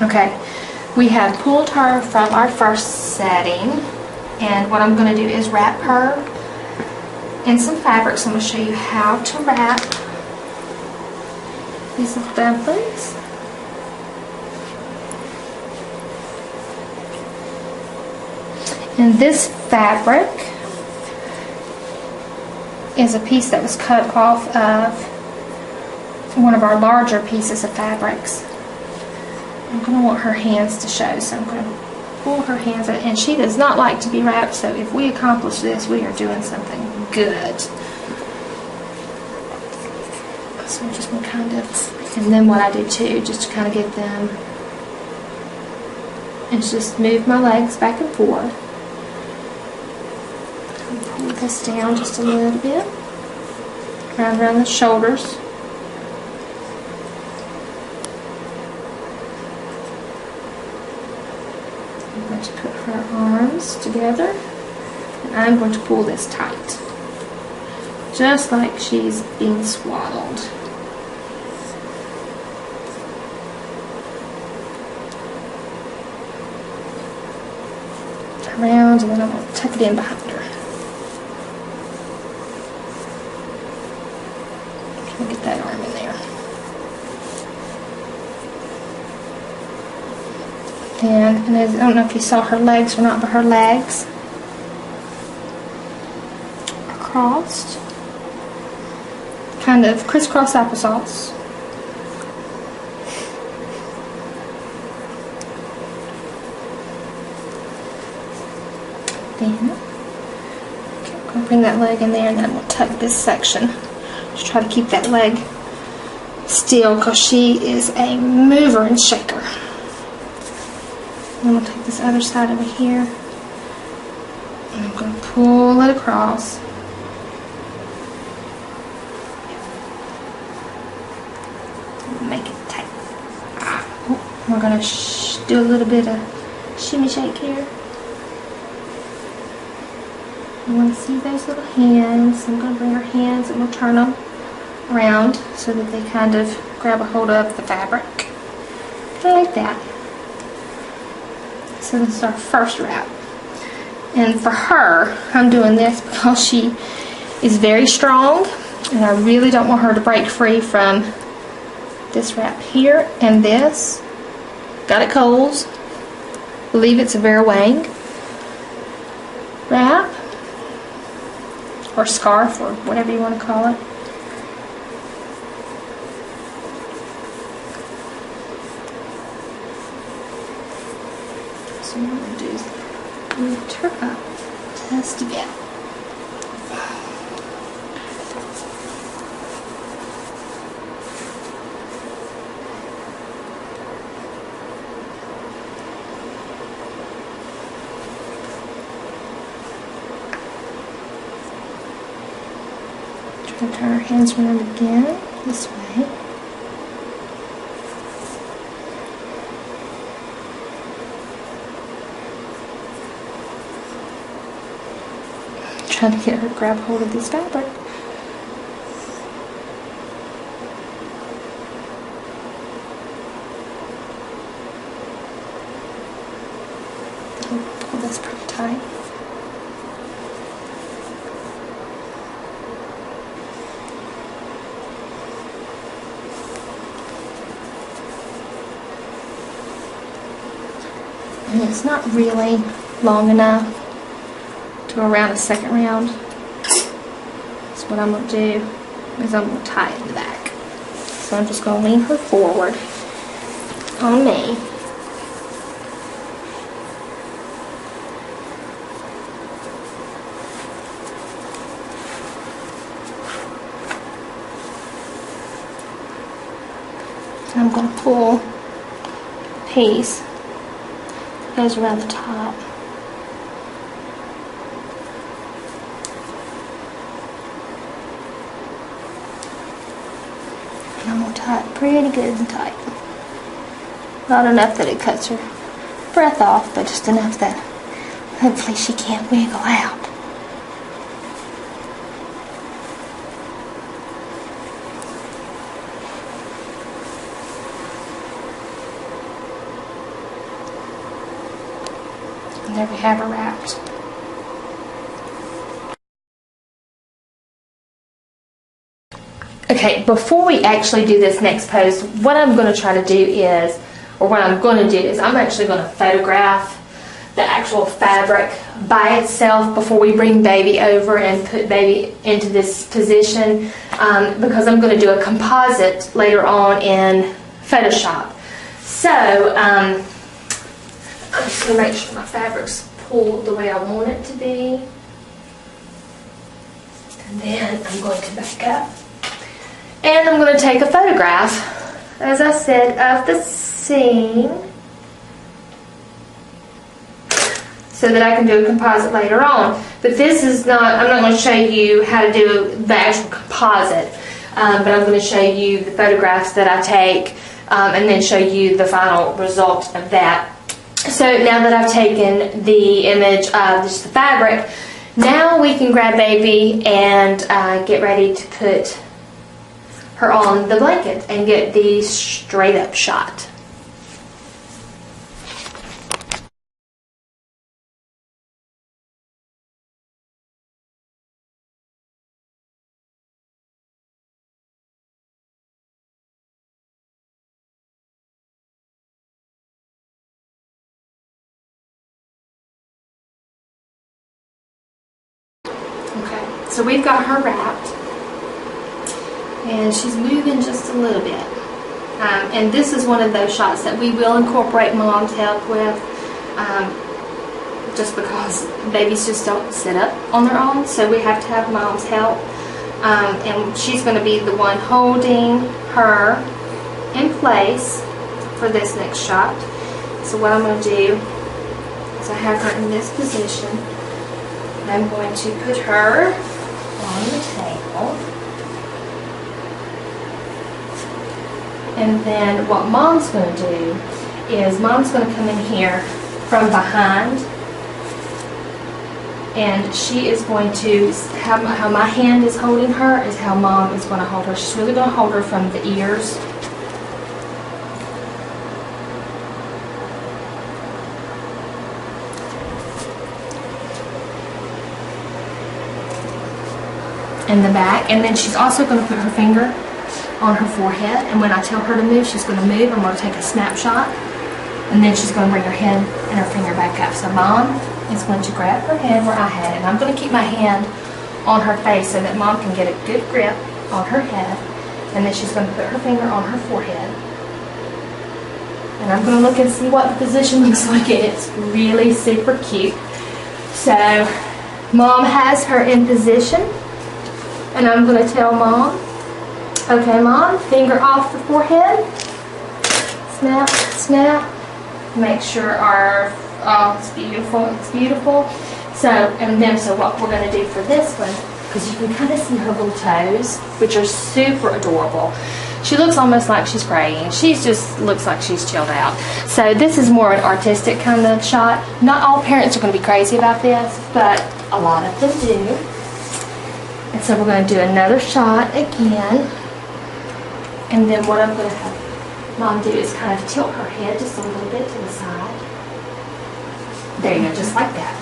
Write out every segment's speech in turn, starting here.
Okay, we have pulled her from our first setting, and what I'm going to do is wrap her in some fabrics. I'm going to show you how to wrap these little dumplings. And this fabric is a piece that was cut off of one of our larger pieces of fabrics. I'm going to want her hands to show, so I'm going to pull her hands out. And she does not like to be wrapped, so if we accomplish this, we are doing something good. So I'm just going to kind of, and then what I do too, just to kind of get them, is just move my legs back and forth. Pull this down just a little bit, around the shoulders. I'm going to put her arms together, and I'm going to pull this tight, just like she's being swaddled. Around, and then I'm going to tuck it in behind her. Get that arm in there. And I don't know if you saw her legs or not, but her legs are crossed. Kind of crisscross applesauce. Then, okay, I'm going to bring that leg in there, and then I'm going to tuck this section. Just try to keep that leg still, because she is a mover and shaker. And we'll take this other side over here, and I'm going to pull it across. Make it tight. We're going to do a little bit of shimmy shake here. You want to see those little hands. I'm going to bring her hands and we'll turn them around so that they kind of grab a hold of the fabric. Like that. So this is our first wrap. And for her, I'm doing this because she is very strong, and I really don't want her to break free from this wrap here and this. Got it Kohl's. I believe it's a Vera Wang wrap, or scarf, or whatever you want to call it. So what I'm going to do is lift her up just a bit. Turn our hands around again, this way. Trying to get her to grab hold of this fabric. Pull this pretty tight. And it's not really long enough to go around a second round. So what I'm going to do is I'm going to tie it in the back. So I'm just going to lean her forward on me. And I'm going to pull a piece that goes around the top. And I'm going to tie it pretty good and tight. Not enough that it cuts her breath off, but just enough that hopefully she can't wiggle out. There we have her wrapped. Okay, before we actually do this next pose, what I'm going to try to do is, or what I'm going to do is, I'm actually going to photograph the actual fabric by itself before we bring baby over and put baby into this position, because I'm going to do a composite later on in Photoshop. So, I'm just going to make sure my fabric's pulled the way I want it to be. And then I'm going to back up. And I'm going to take a photograph, as I said, of the scene, so that I can do a composite later on. But this is not, I'm not going to show you how to do the actual composite, but I'm going to show you the photographs that I take, and then show you the final result of that. So now that I've taken the image of just the fabric, now we can grab baby and get ready to put her on the blanket and get the straight up shot. Okay, so we've got her wrapped. And she's moving just a little bit. And this is one of those shots that we will incorporate Mom's help with, just because babies just don't sit up on their own, so we have to have Mom's help. And she's going to be the one holding her in place for this next shot. So what I'm going to do is I have her in this position. I'm going to put her on the table. And then what Mom's going to do is Mom's going to come in here from behind, and she is going to, how my hand is holding her is how Mom is going to hold her. She's really going to hold her from the ears. In the back, and then she's also going to put her finger on her forehead, and when I tell her to move, she's going to move. I'm going to take a snapshot, and then she's going to bring her head and her finger back up. So Mom is going to grab her head where I had it, and I'm going to keep my hand on her face so that Mom can get a good grip on her head, and then she's going to put her finger on her forehead, and I'm going to look and see what the position looks like, and it's really super cute. So Mom has her in position, and I'm going to tell Mom, okay, Mom, finger off the forehead. Snap, snap. Make sure our, oh, it's beautiful, it's beautiful. So, and then, so what we're going to do for this one, because you can kind of see her little toes, which are super adorable. She looks almost like she's praying. She just looks like she's chilled out. So this is more an artistic kind of shot. Not all parents are going to be crazy about this, but a lot of them do. And so we're going to do another shot again. And then what I'm going to have Mom do is kind of tilt her head just a little bit to the side. There you go, just like that.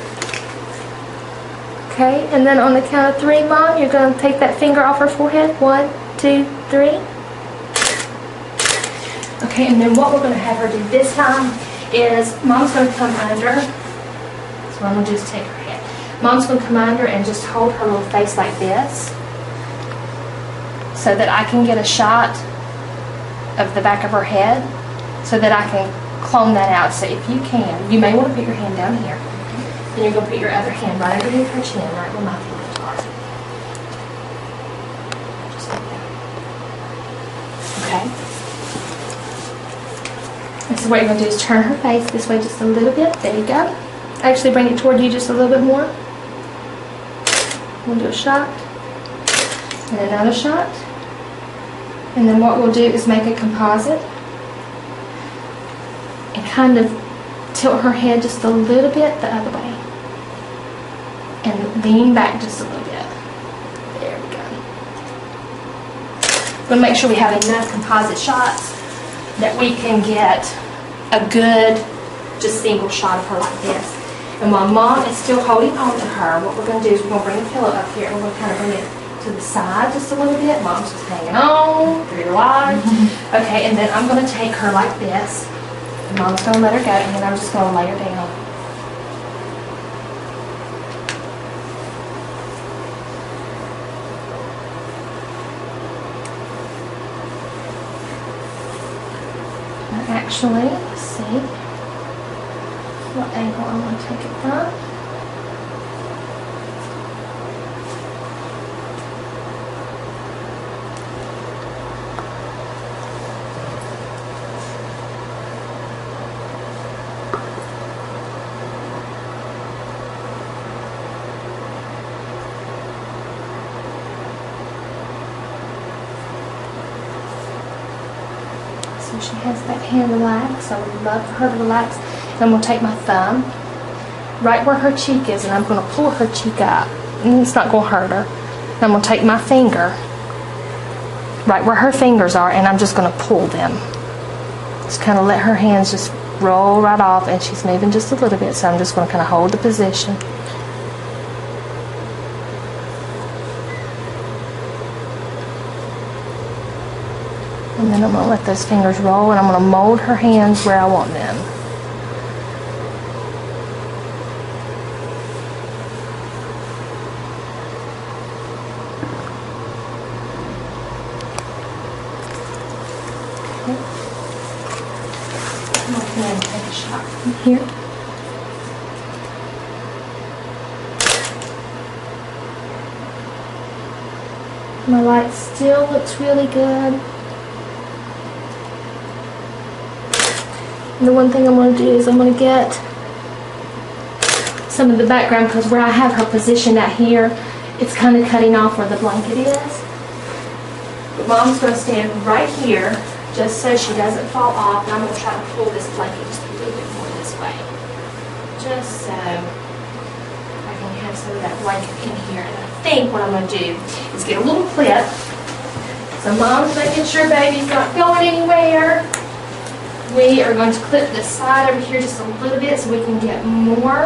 Okay, and then on the count of 3, Mom, you're going to take that finger off her forehead. 1, 2, 3. Okay, and then what we're going to have her do this time is Mom's going to come under. So what I'm going to do is take her head. Mom's going to come under and just hold her little face like this, so that I can get a shot of the back of her head, so that I can clone that out. So if you can, you may want to put your hand down here, and you're going to put your other hand right underneath her chin, right where my fingers are. Just like that. Okay? And so what you're going to do is turn her face this way just a little bit. There you go. Actually bring it toward you just a little bit more. We'll do a shot, and another shot. And then what we'll do is make a composite and kind of tilt her head just a little bit the other way. And lean back just a little bit. There we go. We're going to make sure we have enough composite shots that we can get a good, just single shot of her like this. And while Mom is still holding on to her, what we're going to do is we're going to bring the pillow up here and we're going to kind of bring it to the side just a little bit. Mom's just hanging on for your life. Okay, and then I'm going to take her like this. And Mom's going to let her go, and then I'm just going to lay her down. Actually, let's see what angle I'm going to take it from. So she has that hand relaxed. I would love for her to relax. And I'm going to take my thumb right where her cheek is, and I'm going to pull her cheek up. And it's not going to hurt her. And I'm going to take my finger right where her fingers are, and I'm just going to pull them. Just kind of let her hands just roll right off, and she's moving just a little bit, so I'm just going to kind of hold the position. And then I'm going to let those fingers roll, and I'm going to mold her hands where I want them. Okay. I'm going to come in and take a shot from here. My light still looks really good. And the one thing I'm going to do is I'm going to get some of the background, because where I have her positioned at here, it's kind of cutting off where the blanket is. But Mom's going to stand right here just so she doesn't fall off, and I'm going to try to pull this blanket just a little bit more this way. Just so I can have some of that blanket in here. And I think what I'm going to do is get a little clip. So Mom's making sure baby's not going anywhere. We are going to clip this side over here just a little bit so we can get more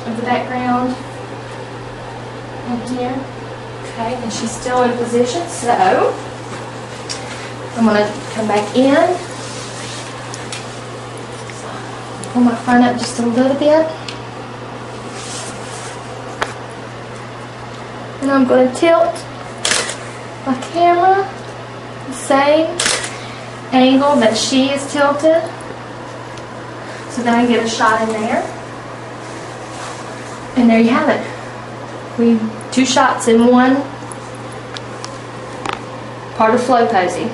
of the background in here. Okay, and she's still in position, so I'm going to come back in. Pull my front up just a little bit. And I'm going to tilt my camera the same angle that she is tilted, so then I get a shot in there. And there you have it. We 2 shots in one part of flow posing.